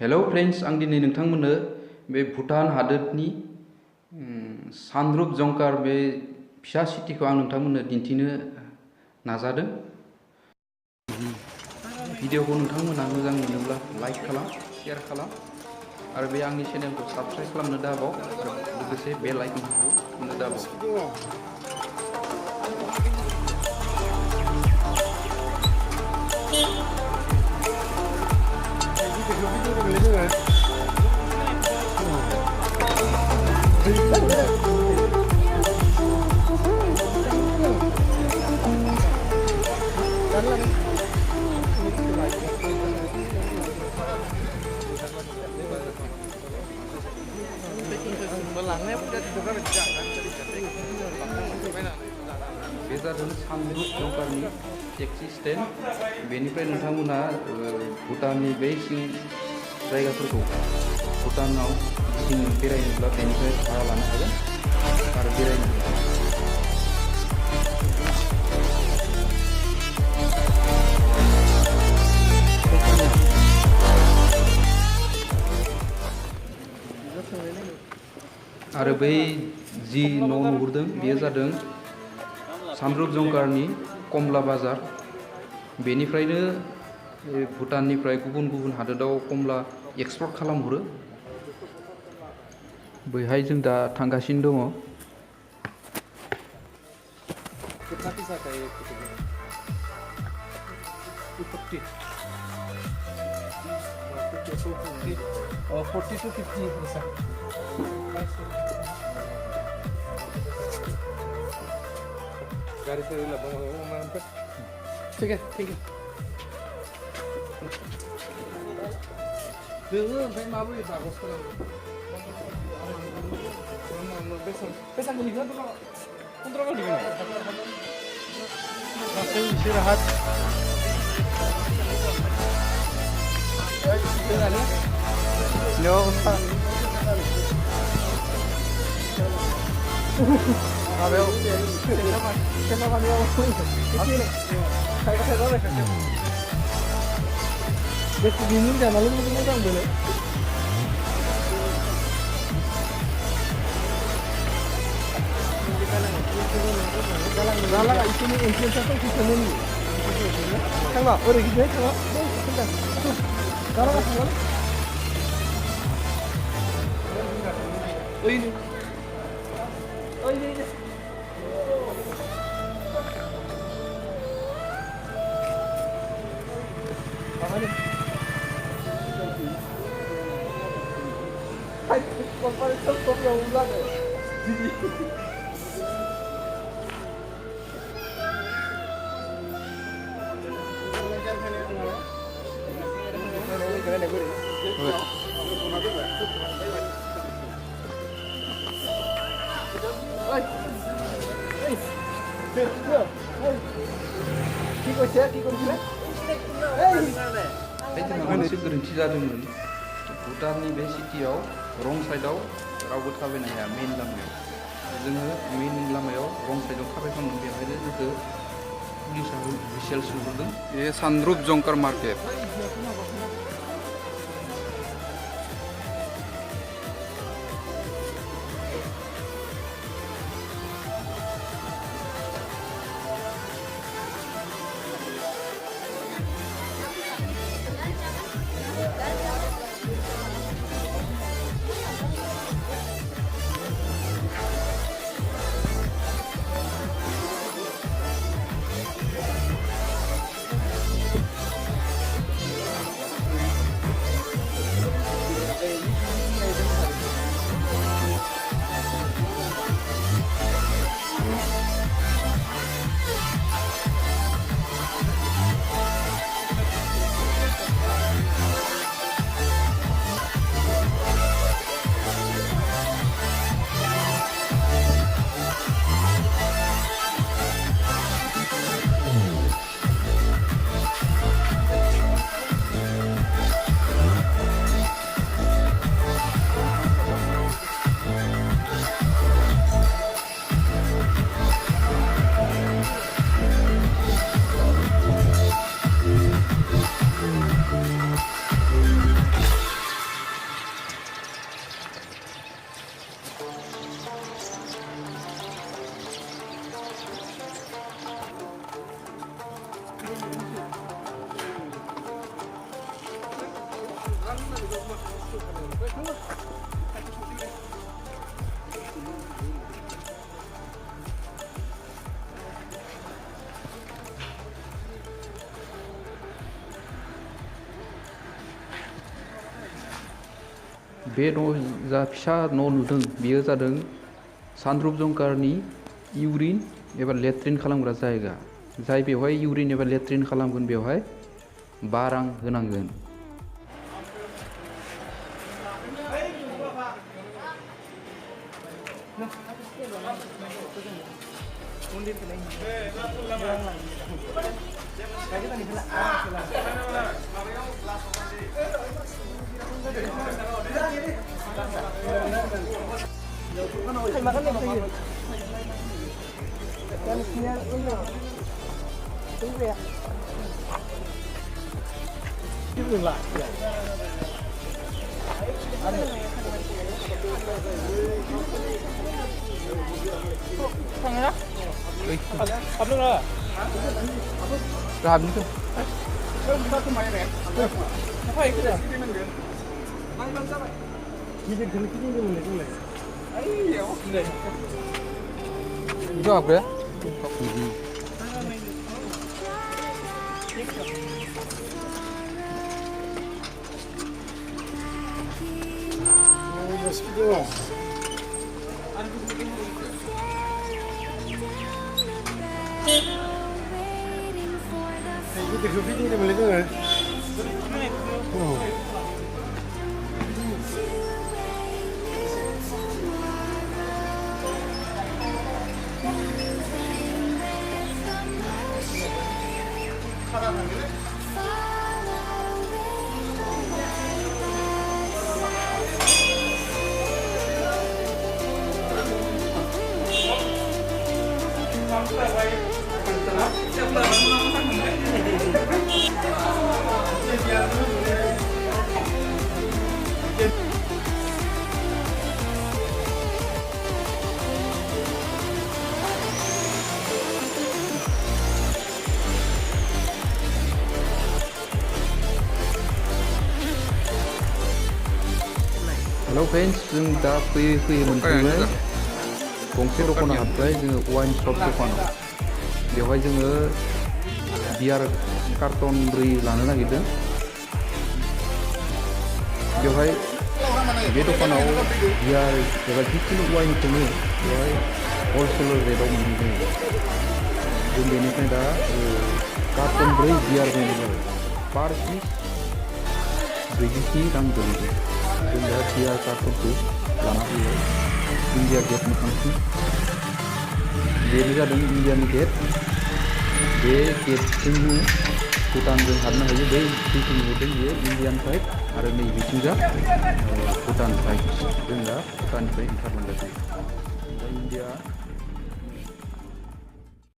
Hello friends, आं दिनै नोंथांमोननो बे भुटान हादोरनि सानद्रुपजंखार बे फिसा सिटिखौ आं नोंथांमोननो दिन्थिनो नाजादों। भिडिअखौ नोंथांमोना मोजां मोनोब्ला लाइक खालाम, शेयार खालाम आरो बे आंनि चेनेलखौ साबस्क्राइब खालामनो दाबाव आरो लोगोसे बेल आइकनखौ थुनो दाबाव। बे जादों सानद्रुपजंखारनि टेक्सि स्टेन्ड। बेनिफ्राय नोंथांमोना भुटाननि बे सिं जायगाफोरखौ भुटानाव गिदिंनो बेरायनोब्ला बेनिफ्राय भारा लानो हागोन आरो बेरायनो हागोन। आरो बै जि न' नुहुरदों बेयो जादों सानद्रुपजंखारनि कमला बाजार। बेनिफ्रायनो भुटाननिफ्राय गुबुन गुबुन हादोराव कमला एक्सपर्ट खालामहरो। बैहाय जों दा थांगासिनो दङ। गाड़ी से ठीक है नोङो ओमफ्राय माबोरै बागस खालामो बेसेबां गोलैगोन 15 गोलैगोन गासै एसे राहात माबायाव बेसे दिननि जानानै मोजां मोनो जालाङा इसोरनि इन्फ्लुयेन्सारखौ फैसानो नुयो थांबा ओरै गिदिर थांबा जालाङा थांबानो ओइनो मोनसे गोरोन्थि जादोंमोन। भुटाननि बे सिटियाव रं साइडआव रावबो थाबायनो हाया। मेइन लामायाव जोङो मेइन लामायाव रं साइडआव थाबायखांनो बेवहायनो जोंखौ पुलिसआ भिसेल सोंहरदों। बे सानद्रुपजंखार मार्केट। बे न' जा फिसा न' नुदों बेयो जादों सानद्रुपजंखारनि इउरिन एबा लेट्रिन खालामग्रा जायगा जाय बेवहाय इउरिन एबा लेट्रिन खालामगोन बेवहाय 5 रां होनांगोन। 이거 안 그래? 이게 그 비디오 물리잖아요. हेलौ फ्रेन्ड्स जों दा फैयै मोनफैबाय गंसे दखानाव हाबबाय जोङो वाइन शप दखानाव बेवहाय जोङो बियार कार्टन 4 लानो नागिरदों बेवहाय बे दखानाव बियार एबा जिखुनु वाइनखौनो बेवहाय हलसेल रेटआव मोननाय जायो जों बेनिफ्राय दा कार्टन 4 बियार बायनाय जाबाय पार पिस 40 रां गोलैदों जों दा बियार कार्टनखौ लाना फैबाय इन्डिया गेट मोखांथिं बेनो जादों इन्डियानि गेट बे गेटजोंनो भुटानजों हाबनो हायो बै जिखौ नुदों बेयो इन्डियान साइड आरो नै बिथिंजा भुटान साइड जों दा भुटाननिफ्राय ओंखारलांगासिनो दा इन्डिया